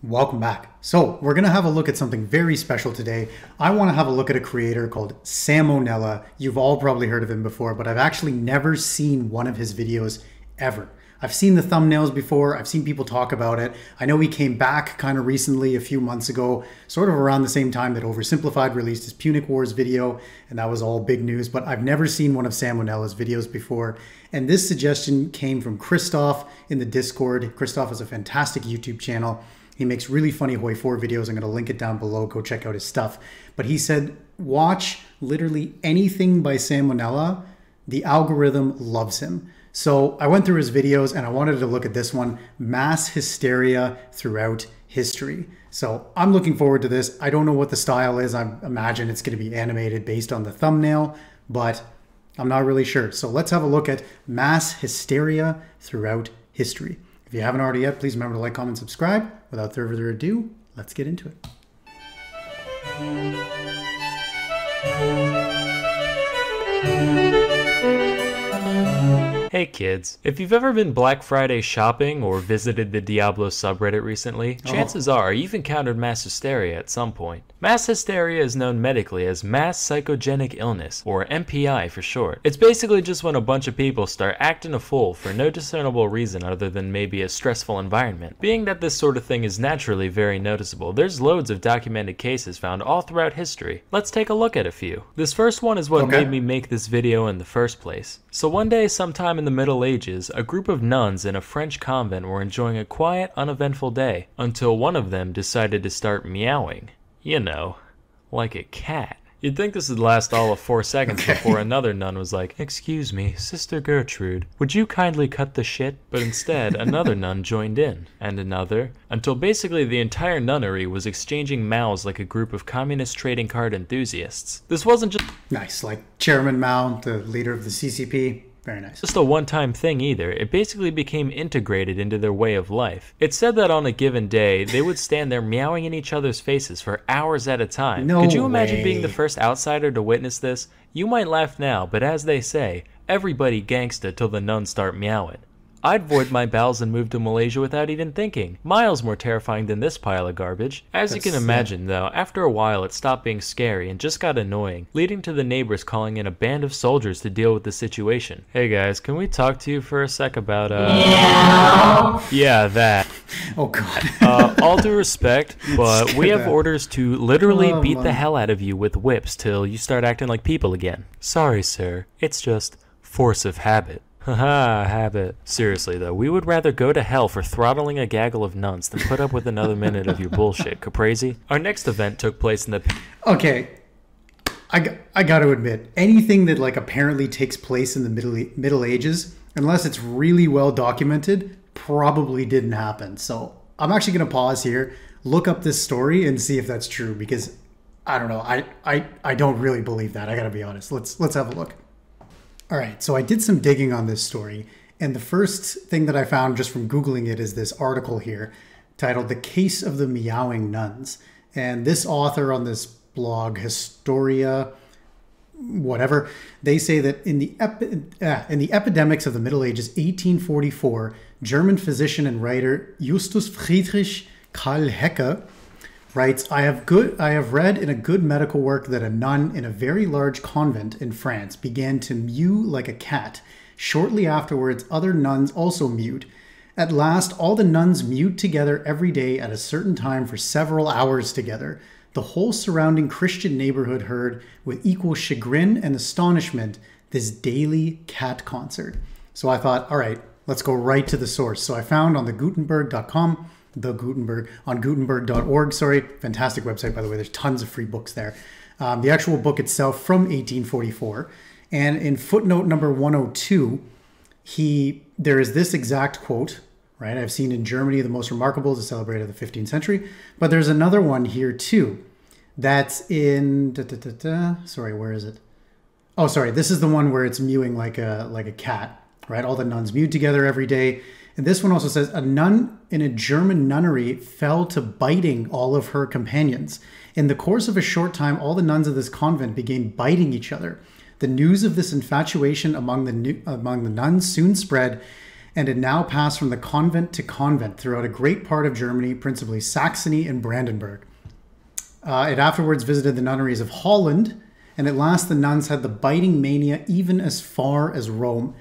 Welcome back. So we're going to have a look at something very special today. I want to have a look at a creator called Nella. You've all probably heard of him before, but I've actually never seen one of his videos ever. I've seen the thumbnails before. I've seen people talk about it. I know he came back kind of recently, a few months ago, sort of around the same time that Oversimplified released his Punic Wars video, and that was all big news, but I've never seen one of Nella's videos before. And this suggestion came from Christoph in the Discord. Christoph has a fantastic YouTube channel. He makes really funny Hoi 4 videos. I'm going to link it down below. Go check out his stuff. But he said, watch literally anything by Nella. The algorithm loves him. So I went through his videos and I wanted to look at this one, Mass Hysteria Throughout History. So I'm looking forward to this. I don't know what the style is. I imagine it's going to be animated based on the thumbnail, but I'm not really sure. So let's have a look at Mass Hysteria Throughout History. If you haven't already yet, please remember to like, comment, subscribe. Without further ado, let's get into it. Hey kids, if you've ever been Black Friday shopping or visited the Diablo subreddit recently, chances are you've encountered mass hysteria at some point. Mass hysteria is known medically as mass psychogenic illness, or MPI for short. It's basically just when a bunch of people start acting a fool for no discernible reason other than maybe a stressful environment. Being that this sort of thing is naturally very noticeable, there's loads of documented cases found all throughout history. Let's take a look at a few. This first one is what made me make this video in the first place. So one day sometime in the Middle Ages, a group of nuns in a French convent were enjoying a quiet, uneventful day, until one of them decided to start meowing. You know, like a cat. You'd think this would last all of 4 seconds before another nun was like, "Excuse me, Sister Gertrude, would you kindly cut the shit?" But instead, another nun joined in, and another, until basically the entire nunnery was exchanging mouths like a group of communist trading card enthusiasts. This wasn't just nice, like Chairman Mao, the leader of the CCP. Very nice. Just a one-time thing either. It basically became integrated into their way of life. It's said that on a given day, they would stand there meowing in each other's faces for hours at a time. Could you imagine being the first outsider to witness this? You might laugh now, but as they say, everybody gangsta till the nuns start meowing. I'd void my bowels and move to Malaysia without even thinking. Miles more terrifying than this pile of garbage. As you can imagine though, after a while it stopped being scary and just got annoying, leading to the neighbors calling in a band of soldiers to deal with the situation. Hey guys, can we talk to you for a sec about Yeah, that. Oh god. All due respect, but we have orders to literally beat the hell out of you with whips till you start acting like people again. Sorry sir, it's just force of habit. Haha, habit. Seriously though, we would rather go to hell for throttling a gaggle of nuns than put up with another minute of your bullshit, caprese. Our next event took place in the... Okay, I got to admit, anything that like apparently takes place in the Middle Ages, unless it's really well documented, probably didn't happen. So I'm actually going to pause here, look up this story and see if that's true, because I don't know, I don't really believe that. I got to be honest. Let's have a look. All right, so I did some digging on this story, and the first thing that I found just from Googling it is this article here titled "The Case of the Meowing Nuns." And this author on this blog, Hysteria, whatever, they say that in the epidemics of the Middle Ages, 1844, German physician and writer Justus Friedrich Karl Hecke writes, I have read in a good medical work that a nun in a very large convent in France began to mew like a cat. Shortly afterwards, other nuns also mewed. At last, all the nuns mewed together every day at a certain time for several hours together. The whole surrounding Christian neighborhood heard, with equal chagrin and astonishment, this daily cat concert. So I thought, all right, let's go right to the source. So I found on the Gutenberg.com, on Gutenberg.org, sorry. Fantastic website, by the way. There's tons of free books there. The actual book itself from 1844. And in footnote number 102, there is this exact quote, right? I've seen in Germany the most remarkable to celebrate of the 15th century. But there's another one here too. That's in, sorry, where is it? Oh, sorry. This is the one where it's mewing like a cat, right? All the nuns mewed together every day. And this one also says, a nun in a German nunnery fell to biting all of her companions. In the course of a short time, all the nuns of this convent began biting each other. The news of this infatuation among the nuns soon spread, and it now passed from the convent to convent throughout a great part of Germany, principally Saxony and Brandenburg. It afterwards visited the nunneries of Holland, and at last the nuns had the biting mania even as far as Rome.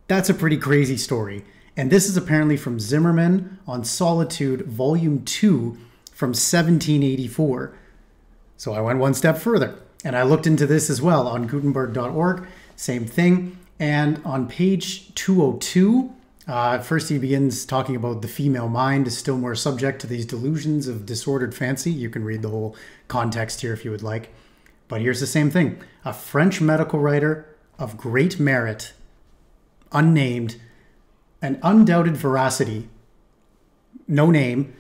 That's a pretty crazy story. And this is apparently from Zimmerman on Solitude, Volume 2 from 1784. So I went one step further, and I looked into this as well on Gutenberg.org, same thing. And on page 202, first he begins talking about the female mind is still more subject to these delusions of disordered fancy. You can read the whole context here if you would like. But here's the same thing. A French medical writer of great merit, unnamed, and undoubted veracity, no name,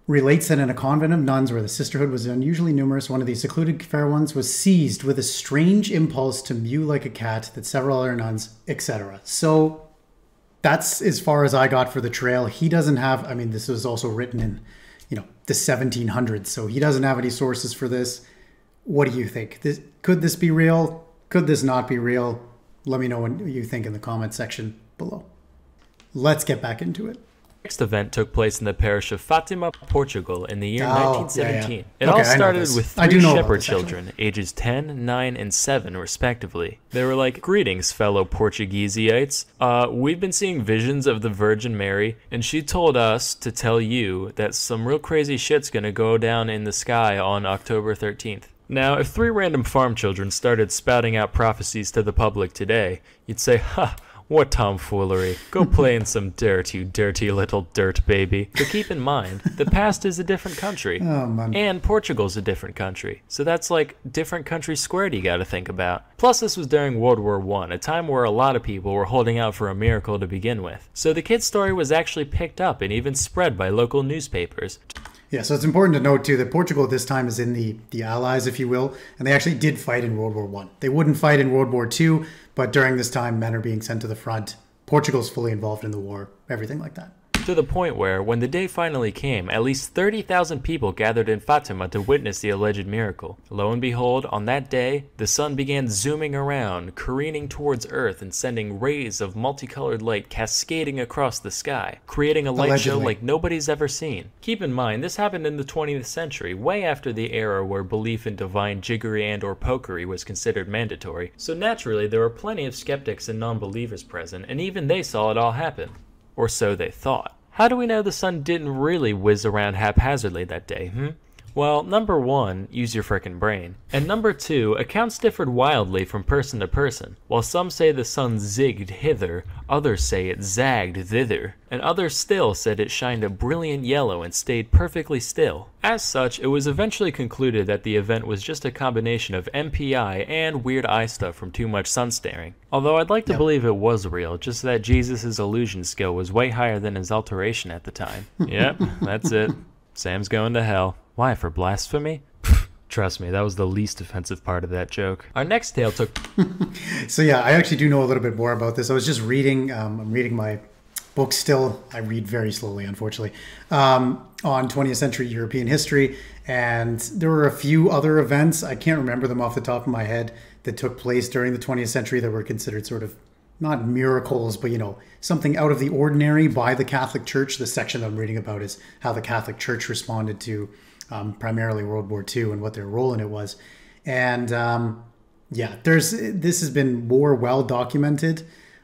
relates that in a convent of nuns where the sisterhood was unusually numerous, one of these secluded fair ones was seized with a strange impulse to mew like a cat, that several other nuns, etc. So that's as far as I got for the trail. He doesn't have, I mean, this was also written in, the 1700s, so he doesn't have any sources for this. What do you think? Could this be real? Could this not be real? Let me know what you think in the comment section below. Let's get back into it. The next event took place in the parish of Fatima, Portugal in the year 1917. Yeah. It all started with 3 shepherd children, ages 10, 9, and 7 respectively. They were like, "Greetings, fellow Portugueseites. We've been seeing visions of the Virgin Mary, and she told us to tell you that some real crazy shit's gonna go down in the sky on October 13th. Now, if 3 random farm children started spouting out prophecies to the public today, you'd say, "Ha! What tomfoolery. Go play in some dirt, you dirty little dirt baby." But keep in mind, the past is a different country. Oh, man. And Portugal's a different country. So that's like different countries squared you gotta think about. Plus, this was during World War I, a time where a lot of people were holding out for a miracle to begin with. So the kid's story was actually picked up and even spread by local newspapers. Yeah, so it's important to note, too, that Portugal at this time is in the Allies, if you will, and they actually did fight in World War I. They wouldn't fight in World War II, but during this time, men are being sent to the front. Portugal's fully involved in the war, everything like that. To the point where, when the day finally came, at least 30,000 people gathered in Fatima to witness the alleged miracle. Lo and behold, on that day, the sun began zooming around, careening towards Earth and sending rays of multicolored light cascading across the sky, creating a light show like nobody's ever seen. Keep in mind, this happened in the 20th century, way after the era where belief in divine jiggery and or pokery was considered mandatory, so naturally there were plenty of skeptics and non-believers present, and even they saw it all happen. Or so they thought. How do we know the sun didn't really whiz around haphazardly that day, Well, number 1, use your frickin' brain. And number 2, accounts differed wildly from person to person. While some say the sun zigged hither, others say it zagged thither, and others still said it shined a brilliant yellow and stayed perfectly still. As such, it was eventually concluded that the event was just a combination of MPI and weird eye stuff from too much sun staring. Although I'd like to believe it was real, just that Jesus' illusion skill was way higher than his alteration at the time. Yep, that's it. Sam's going to hell. Why, for blasphemy? Trust me, that was the least offensive part of that joke. Our next tale took... So yeah, I actually do know a little bit more about this. I was just reading, I'm reading my book still. I read very slowly, unfortunately, on 20th century European history. And there were a few other events, I can't remember them off the top of my head, that took place during the 20th century that were considered sort of, not miracles, but, something out of the ordinary by the Catholic Church. The section that I'm reading about is how the Catholic Church responded to primarily World War II and what their role in it was. And this has been more well documented.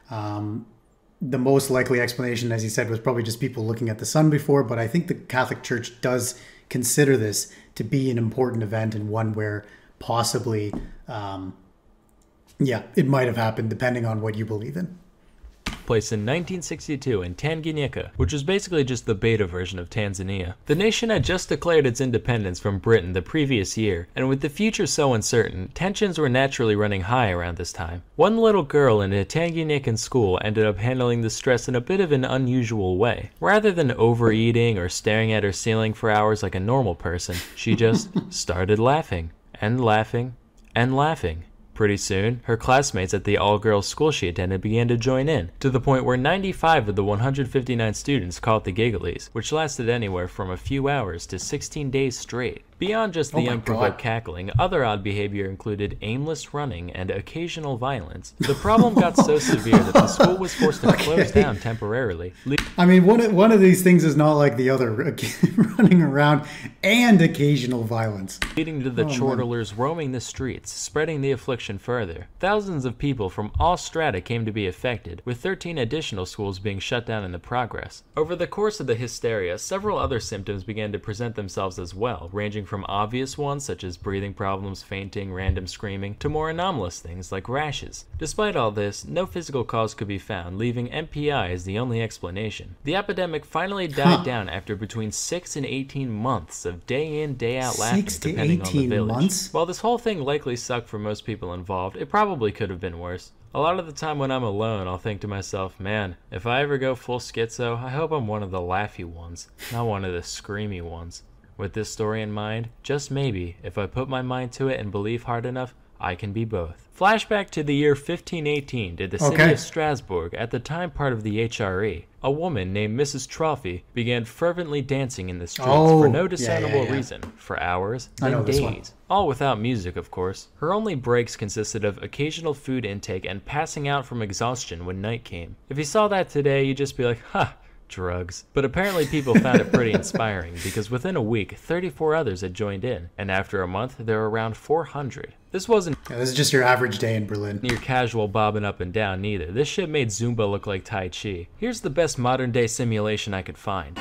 The most likely explanation, as you said, was probably just people looking at the sun before, but I think the Catholic Church does consider this to be an important event and one where possibly, it might have happened depending on what you believe in. Place in 1962 in Tanganyika, which was basically just the beta version of Tanzania. The nation had just declared its independence from Britain the previous year, and with the future so uncertain, tensions were naturally running high around this time. One little girl in a Tanganyikan school ended up handling the stress in a bit of an unusual way. Rather than overeating or staring at her ceiling for hours like a normal person, she just started laughing, and laughing, and laughing. Pretty soon, her classmates at the all-girls school she attended began to join in, to the point where 95 of the 159 students caught the gigglies, which lasted anywhere from a few hours to 16 days straight. Beyond just the unprovoked cackling, other odd behavior included aimless running and occasional violence. The problem got so severe that the school was forced to close down temporarily. I mean, one of these things is not like the other, running around and occasional violence. Leading to the chortlers roaming the streets, spreading the affliction further. Thousands of people from all strata came to be affected, with 13 additional schools being shut down in the progress. Over the course of the hysteria, several other symptoms began to present themselves as well, ranging from obvious ones such as breathing problems, fainting, random screaming, to more anomalous things like rashes. Despite all this, no physical cause could be found, leaving MPI as the only explanation. The epidemic finally died down after between 6 and 18 months of day in, day out laughter, depending on the village. Months? While this whole thing likely sucked for most people involved, it probably could have been worse. A lot of the time when I'm alone, I'll think to myself, man, if I ever go full schizo, I hope I'm one of the laughy ones, not one of the screamy ones. With this story in mind, just maybe, if I put my mind to it and believe hard enough, I can be both. Flashback to the year 1518 to the city of Strasbourg, at the time part of the HRE. A woman named Mrs. Trophy began fervently dancing in the streets for no discernible reason, for hours, then days. All without music, of course. Her only breaks consisted of occasional food intake and passing out from exhaustion when night came. If you saw that today, you'd just be like, ha! Drugs. But apparently people found it pretty inspiring, because within a week, 34 others had joined in, and after a month, there were around 400. This wasn't this is just your average day in Berlin. Your casual bobbing up and down neither. This shit made Zumba look like Tai Chi. Here's the best modern day simulation I could find.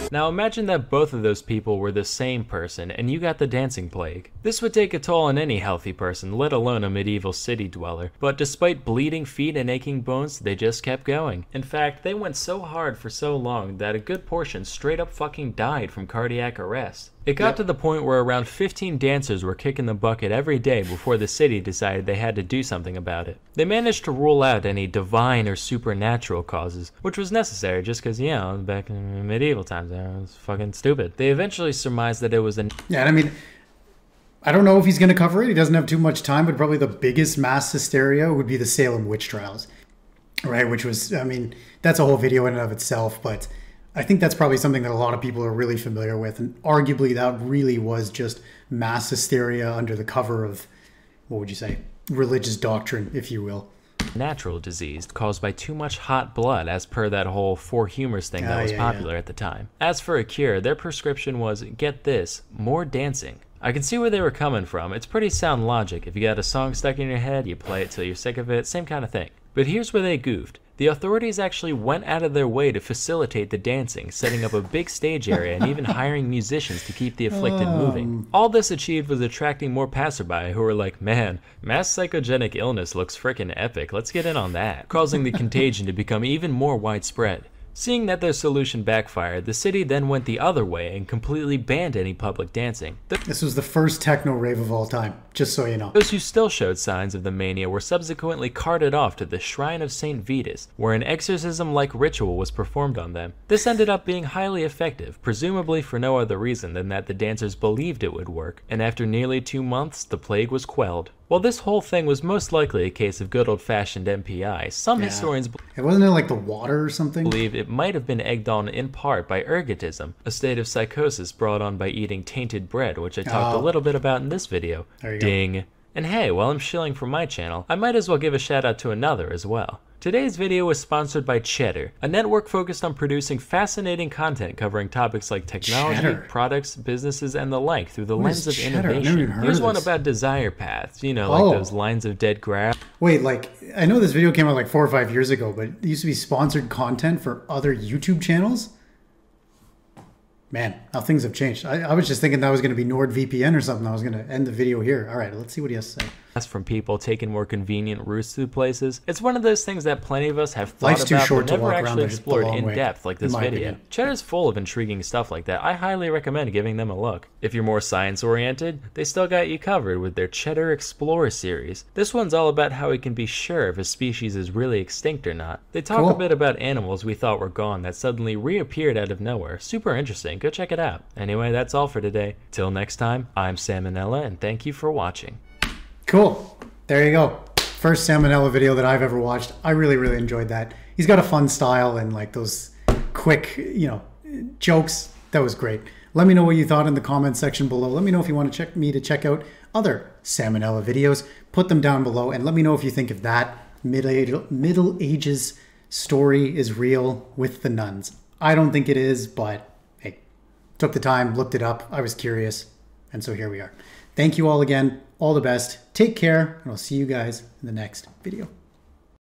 Now imagine that both of those people were the same person and you got the dancing plague. This would take a toll on any healthy person, let alone a medieval city dweller. But despite bleeding feet and aching bones, they just kept going. In fact, they went so hard for so long that a good portion straight up fucking died from cardiac arrest. It got to the point where around 15 dancers were kicking the bucket every day before the city decided they had to do something about it. They managed to rule out any divine or supernatural causes, which was necessary just because, you know, back in medieval times, it was fucking stupid. They eventually surmised that it was an... Yeah, I mean, I don't know if he's going to cover it. He doesn't have too much time, but probably the biggest mass hysteria would be the Salem witch trials, right? Which was, I mean, that's a whole video in and of itself, but... I think that's probably something that a lot of people are really familiar with, and arguably that really was just mass hysteria under the cover of, what would you say, religious doctrine, if you will. Natural disease caused by too much hot blood, as per that whole For Humors thing that was popular at the time. As for a cure, their prescription was, get this, more dancing. I can see where they were coming from. It's pretty sound logic. If you got a song stuck in your head, you play it till you're sick of it, same kind of thing. But here's where they goofed. The authorities actually went out of their way to facilitate the dancing, setting up a big stage area and even hiring musicians to keep the afflicted moving. All this achieved was attracting more passerby who were like, man, mass psychogenic illness looks frickin' epic, let's get in on that, causing the contagion to become even more widespread. Seeing that their solution backfired, the city then went the other way and completely banned any public dancing. This was the first techno rave of all time, just so you know. Those who still showed signs of the mania were subsequently carted off to the Shrine of St. Vitus, where an exorcism-like ritual was performed on them. This ended up being highly effective, presumably for no other reason than that the dancers believed it would work, and after nearly 2 months, the plague was quelled. While this whole thing was most likely a case of good old-fashioned MPI, some historians wasn't it like the water or something? Believe it might have been egged on in part by ergotism, a state of psychosis brought on by eating tainted bread, which I talked a little bit about in this video. There you Ding. go. And hey, while I'm shilling for my channel, I might as well give a shout out to another as well. Today's video was sponsored by Cheddar, a network focused on producing fascinating content covering topics like technology, products, businesses, and the like through the lens of innovation. Here's one about desire paths, you know, like those lines of dead grass. Wait, like, I know this video came out like 4 or 5 years ago, but it used to be sponsored content for other YouTube channels? Man, how things have changed. I was just thinking that was going to be NordVPN or something. I was going to end the video here. All right, let's see what he has to say. from people taking more convenient routes to places. It's one of those things that plenty of us have thought Life's too about short but to never walk around actually there the explored long in way, depth like this in my video. opinion. Cheddar's full of intriguing stuff like that. I highly recommend giving them a look. If you're more science oriented, they still got you covered with their Cheddar Explorer series. This one's all about how we can be sure if a species is really extinct or not. They talk Cool. a bit about animals we thought were gone that suddenly reappeared out of nowhere. Super interesting. Go check it out. Anyway, that's all for today. Till next time, I'm Sam and Nella, and thank you for watching. Cool. There you go. First salmonella video that I've ever watched. I really enjoyed that. He's got a fun style and like those quick, jokes. That was great. Let me know what you thought in the comments section below. Let me know if you want to check out other salmonella videos. Put them down below and let me know if you think if that Middle Ages story is real with the nuns. I don't think it is, but hey, took the time, looked it up. I was curious, and so here we are. Thank you all again. All the best. Take care, and I'll see you guys in the next video.